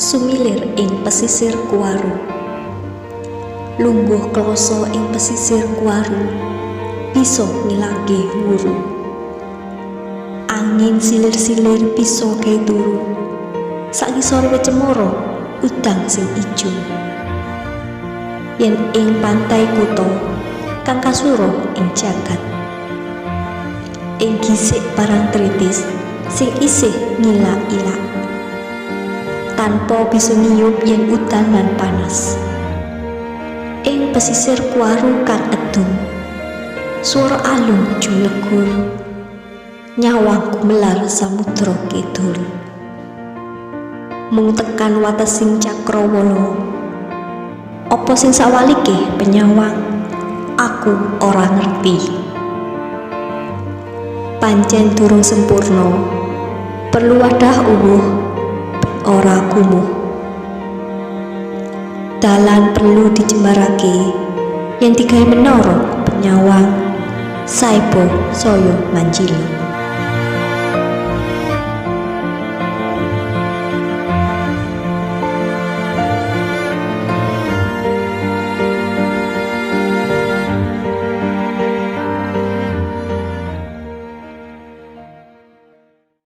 Sumilir ing pesisir Kuwaru. Lungguh kloso ing pesisir Kuwaru bisa ngilangke wuru. Angin silir-silir bisa gawe turu. Sak ngisor cemoro udang sing ijo. Yen ing pantai kutha kang kasuruh ing jagat. Ing gisik barang tritis sing isih ngilak-ilak. Tanpa bisa niyup yen udan lan panas. Ing pesisir Kuwaru kang edung, swara alun jumlegur, nyawang gumelar samudra kidul. Mung tekan watesing cakrawala, apa sing sawalike penyawang, aku ora ngerti. Pancen durung sempurna, perlu wadah uwuh, ora kumuh. Dalan perlu dijembarake, yen digawe menara penyawang, saipo saya manjili.